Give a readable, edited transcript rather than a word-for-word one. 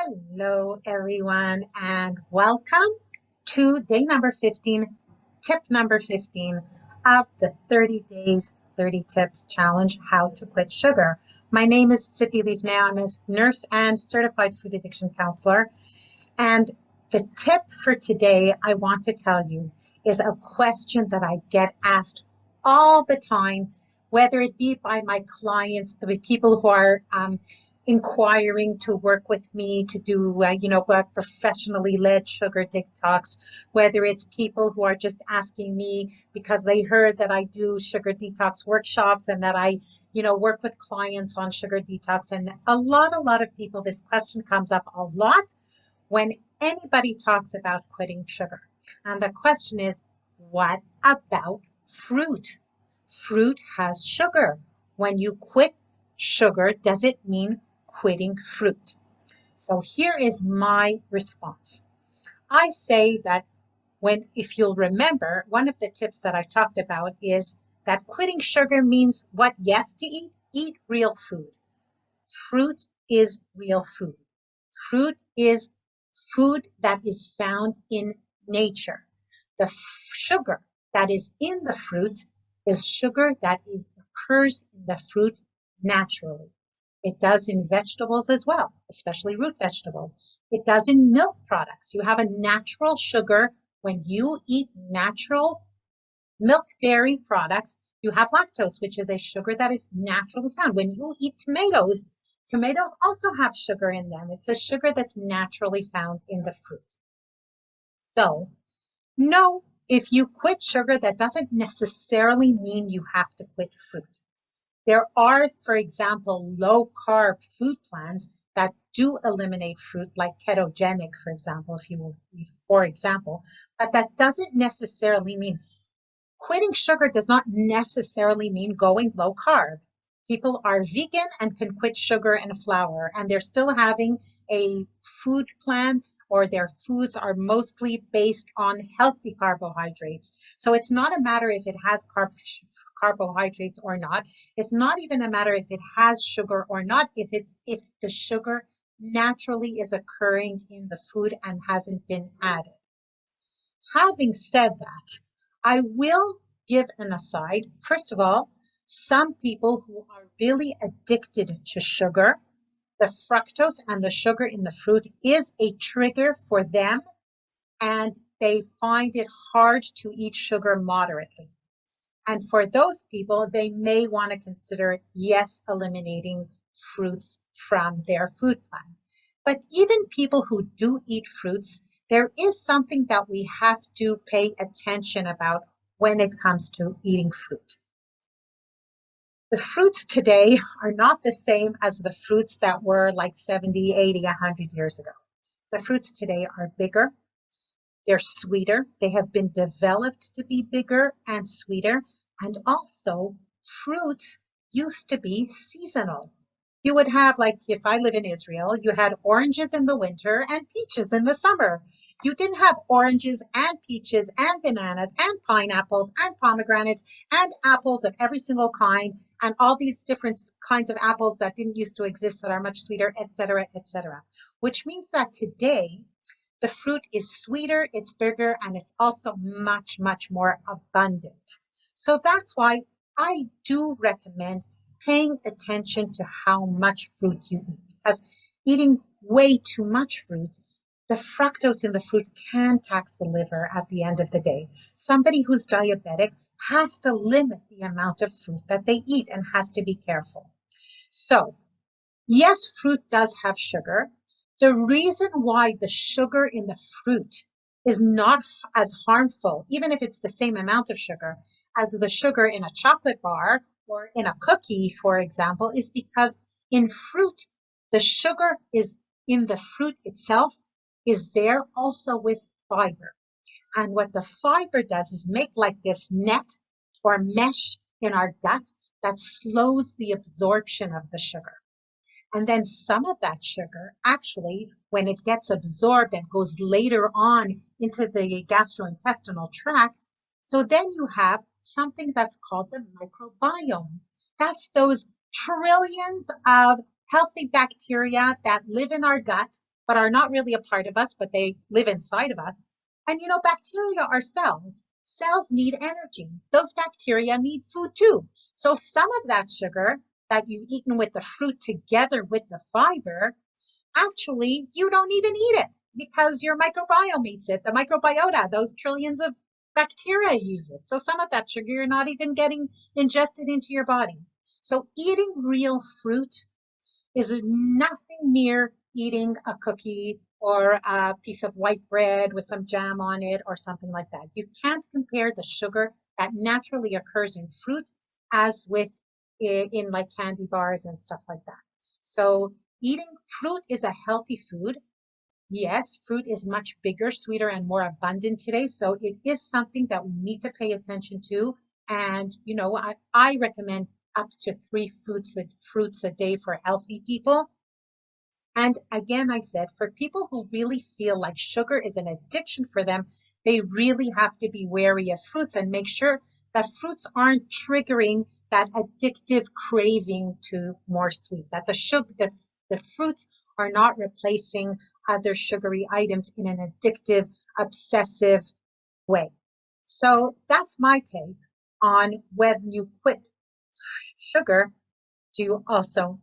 Hello, everyone, and welcome to day number 15, tip number 15 of the 30 Days, 30 Tips Challenge, How to Quit Sugar. My name is Sippy Leaf. I'm a nurse and certified food addiction counselor. And the tip for today, I want to tell you, is a question that I get asked all the time, whether it be by my clients, the people who are inquiring to work with me to do, professionally led sugar detox, whether it's people who are just asking me because they heard that I do sugar detox workshops and that I, work with clients on sugar detox. And a lot of people, this question comes up a lot when anybody talks about quitting sugar. And the question is, what about fruit? Fruit has sugar. When you quit sugar, does it mean quitting fruit? So here is my response. I say that if you'll remember, one of the tips that I talked about is that quitting sugar means what? Yes, to eat real food. Fruit is real food. Fruit is food that is found in nature. The sugar that is in the fruit is sugar that occurs in the fruit naturally. It does in vegetables as well, especially root vegetables. It does in milk products. You have a natural sugar when you eat natural milk dairy products. You have lactose, which is a sugar that is naturally found. When you eat tomatoes, tomatoes also have sugar in them. It's a sugar that's naturally found in the fruit. So, no, if you quit sugar, that doesn't necessarily mean you have to quit fruit. There are, for example, low carb food plans that do eliminate fruit, like ketogenic, for example, but that doesn't necessarily mean quitting sugar does not necessarily mean going low carb. People are vegan and can quit sugar and flour, and they're still having a food plan, or their foods are mostly based on healthy carbohydrates. So it's not a matter if it has carbohydrates or not. It's not even a matter if it has sugar or not, if the sugar naturally is occurring in the food and hasn't been added. Having said that, I will give an aside. First of all, some people who are really addicted to sugar, the fructose and the sugar in the fruit is a trigger for them, and they find it hard to eat sugar moderately. And for those people, they may want to consider, yes, eliminating fruits from their food plan. But even people who do eat fruits, there is something that we have to pay attention about when it comes to eating fruit. The fruits today are not the same as the fruits that were like 70, 80, 100 years ago. The fruits today are bigger, they're sweeter. They have been developed to be bigger and sweeter. And also, fruits used to be seasonal. You would have, like, if I live in Israel, you had oranges in the winter and peaches in the summer. You didn't have oranges and peaches and bananas and pineapples and pomegranates and apples of every single kind and all these different kinds of apples that didn't used to exist that are much sweeter, etc., etc. Which means that today, the fruit is sweeter, it's bigger, and it's also much more abundant. So that's why I do recommend paying attention to how much fruit you eat. Because eating way too much fruit, the fructose in the fruit can tax the liver at the end of the day. Somebody who's diabetic has to limit the amount of fruit that they eat and has to be careful. So, yes, fruit does have sugar. The reason why the sugar in the fruit is not as harmful, even if it's the same amount of sugar, as the sugar in a chocolate bar or in a cookie, for example, is because in fruit, the sugar is in the fruit itself is there also with fiber. And what the fiber does is make like this net or mesh in our gut that slows the absorption of the sugar. And then some of that sugar, actually, when it gets absorbed and goes later on into the gastrointestinal tract, so then you have something that's called the microbiome. That's those trillions of healthy bacteria that live in our gut, but are not really a part of us, but they live inside of us. And bacteria are cells. Cells need energy. Those bacteria need food too. So some of that sugar that you've eaten with the fruit together with the fiber, actually, you don't even eat it because your microbiome eats it. The microbiota, those trillions of bacteria use it. So some of that sugar you're not even getting ingested into your body. So eating real fruit is nothing near eating a cookie or a piece of white bread with some jam on it or something like that. You can't compare the sugar that naturally occurs in fruit as with in like candy bars and stuff like that. So eating fruit is a healthy food. Yes, fruit is much bigger, sweeter, and more abundant today. So it is something that we need to pay attention to. And, I recommend up to three fruits a day for healthy people. And again, I said, for people who really feel like sugar is an addiction for them, they really have to be wary of fruits and make sure that fruits aren't triggering that addictive craving to more sweet, that the fruits are not replacing other sugary items in an addictive, obsessive way. So that's my take on when you quit sugar, do you also